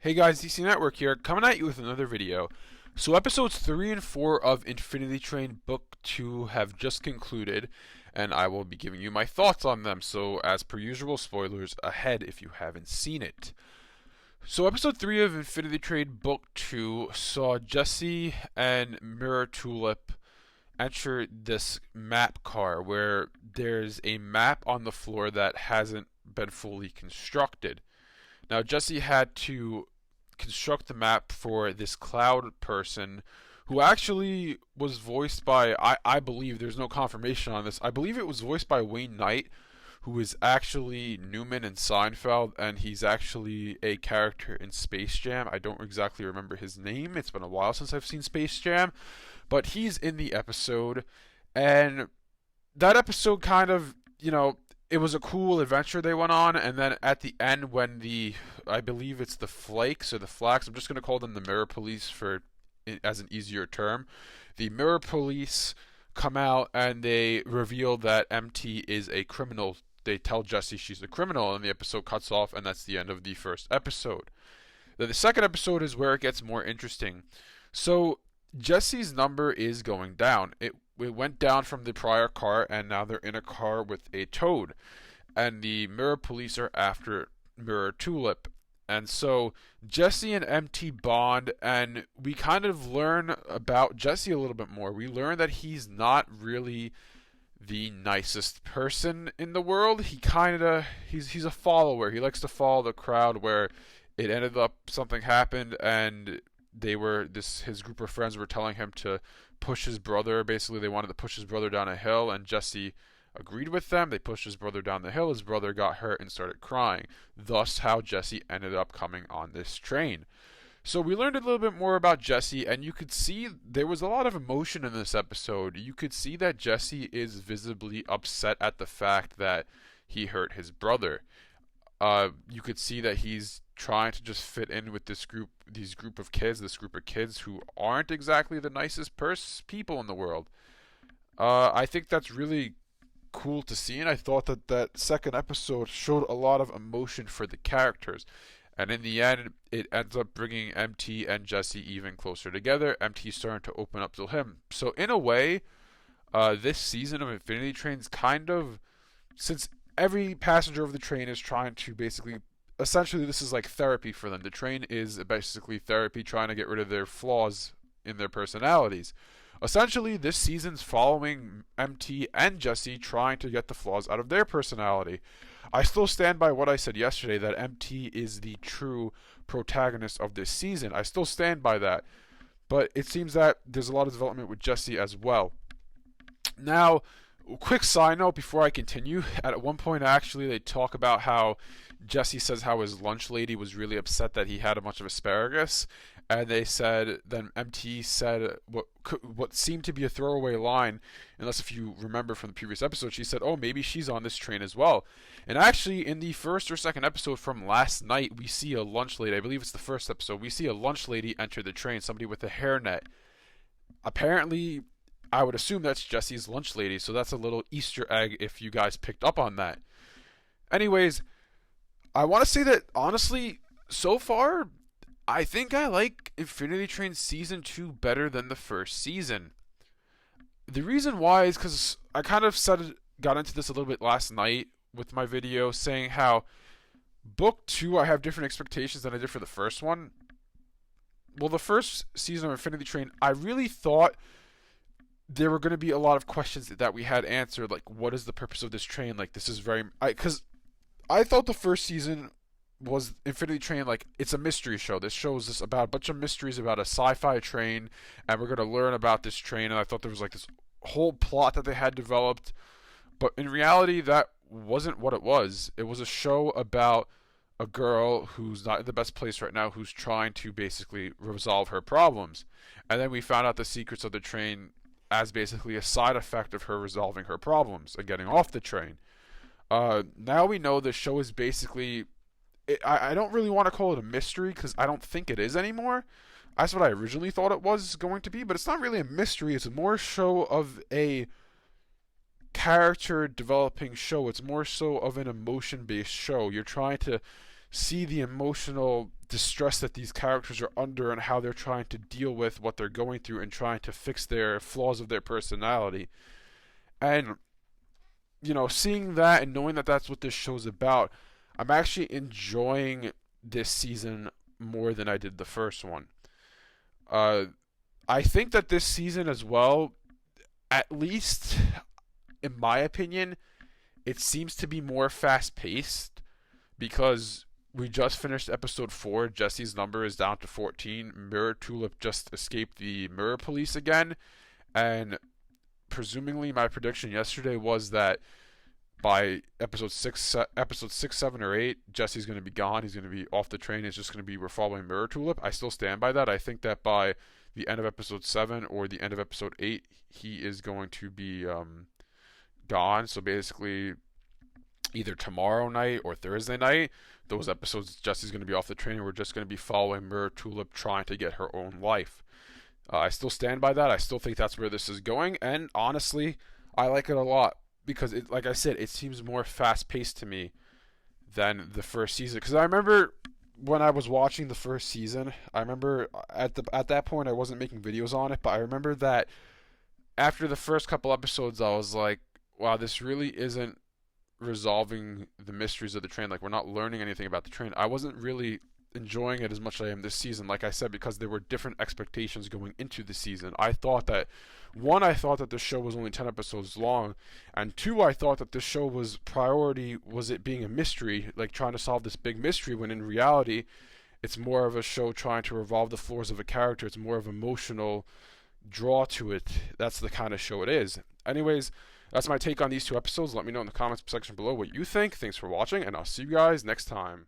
Hey guys, DC Network here, coming at you with another video. So episodes 3 and 4 of Infinity Train Book 2 have just concluded, and I will be giving you my thoughts on them, so as per usual, spoilers ahead if you haven't seen it. So episode 3 of Infinity Train Book 2 saw Jesse and Mirror Tulip enter this map car where there's a map on the floor that hasn't been fully constructed. Now, Jesse had to construct the map for this Cloud person who actually was voiced by, I believe, there's no confirmation on this, I believe it was voiced by Wayne Knight, who is actually Newman in Seinfeld, and he's actually a character in Space Jam. I don't exactly remember his name, it's been a while since I've seen Space Jam, but he's in the episode, and that episode kind of, it was a cool adventure they went on, and then at the end when I believe it's the Flakes or the Flax, I'm just going to call them the Mirror Police as an easier term. The Mirror Police come out and they reveal that MT is a criminal. They tell Jesse she's a criminal, and the episode cuts off, and that's the end of the first episode. Then the second episode is where it gets more interesting. So Jesse's number is going down. It went down from the prior car, and now they're in a car with a Toad. And the Mirror Police are after Mirror Tulip. And so Jesse and MT bond, and we kind of learn about Jesse a little bit more. We learn that he's not really the nicest person in the world. He's a follower. He likes to follow the crowd, where it ended up something happened, and his group of friends were telling him to push his brother. Basically, they wanted to push his brother down a hill, and Jesse agreed with them. They pushed his brother down the hill. His brother got hurt and started crying. Thus, how Jesse ended up coming on this train. So we learned a little bit more about Jesse, and you could see there was a lot of emotion in this episode. You could see that Jesse is visibly upset at the fact that he hurt his brother. You could see that he's trying to just fit in with this group of kids who aren't exactly the nicest people in the world. I think that's really cool to see, and I thought that second episode showed a lot of emotion for the characters. And in the end, it ends up bringing MT and Jesse even closer together. MT's starting to open up to him. So in a way, this season of Infinity Train's kind of, since every passenger of the train is trying to essentially this is like therapy for them. The train is basically therapy, trying to get rid of their flaws in their personalities. Essentially, this season's following MT and Jesse trying to get the flaws out of their personality. I still stand by what I said yesterday, that MT is the true protagonist of this season. I still stand by that. But it seems that there's a lot of development with Jesse as well. Now, quick side note before I continue. At one point, actually, they talk about how Jesse says how his lunch lady was really upset that he had a bunch of asparagus. And then MT said what seemed to be a throwaway line, unless if you remember from the previous episode, she said, oh, maybe she's on this train as well. And actually, in the first or second episode from last night, we see a lunch lady, I believe it's the first episode, we see a lunch lady enter the train, somebody with a hairnet. Apparently, I would assume that's Jesse's lunch lady, so that's a little Easter egg if you guys picked up on that. Anyways, I want to say that, honestly, so far, I think I like Infinity Train Season 2 better than the first season. The reason why is because I kind of got into this a little bit last night with my video, saying how Book 2 I have different expectations than I did for the first one. Well, the first season of Infinity Train, I really thought there were going to be a lot of questions that we had answered, like what is the purpose of this train? Like, this is because I thought the first season was Infinity Train, like, it's a mystery show. This show is about a bunch of mysteries about a sci-fi train, and we're going to learn about this train, and I thought there was like this whole plot that they had developed, but in reality that wasn't what it was. It was a show about a girl who's not in the best place right now, who's trying to basically resolve her problems, and then we found out the secrets of the train as basically a side effect of her resolving her problems and getting off the train. Now we know the show is basically, I don't really want to call it a mystery because I don't think it is anymore. That's what I originally thought it was going to be, but it's not really a mystery. It's more a show of a character developing show. It's more so of an emotion based show. You're trying to see the emotional distress that these characters are under and how they're trying to deal with what they're going through and trying to fix their flaws of their personality. And seeing that and knowing that that's what this show's about, I'm actually enjoying this season more than I did the first one. I think that this season as well, at least in my opinion, it seems to be more fast paced because we just finished episode 4. Jesse's number is down to 14. Mirror Tulip just escaped the Mirror Police again, and presumably my prediction yesterday was that by episode 6, 7, or 8, Jesse's going to be gone. He's going to be off the train. It's just going to be we're following Mirror Tulip. I still stand by that. I think that by the end of episode 7 or the end of episode 8, he is going to be gone. So basically, either tomorrow night or Thursday night, those episodes, Jesse's going to be off the train, and we're just going to be following Mirror Tulip trying to get her own life. I still stand by that. I still think that's where this is going, and honestly, I like it a lot because, like I said, it seems more fast-paced to me than the first season. Because I remember when I was watching the first season, I remember at that point I wasn't making videos on it, but I remember that after the first couple episodes, I was like, wow, this really isn't resolving the mysteries of the train. Like, we're not learning anything about the train. I wasn't really enjoying it as much as I am this season, like I said, because there were different expectations going into the season. I thought that the show was only 10 episodes long, and 2, I thought that the show was it being a mystery, like trying to solve this big mystery, when in reality it's more of a show trying to revolve the flaws of a character. It's more of emotional draw to it. That's the kind of show it is. Anyways, that's my take on these 2 episodes. Let me know in the comments section below what you think. Thanks for watching, and I'll see you guys next time.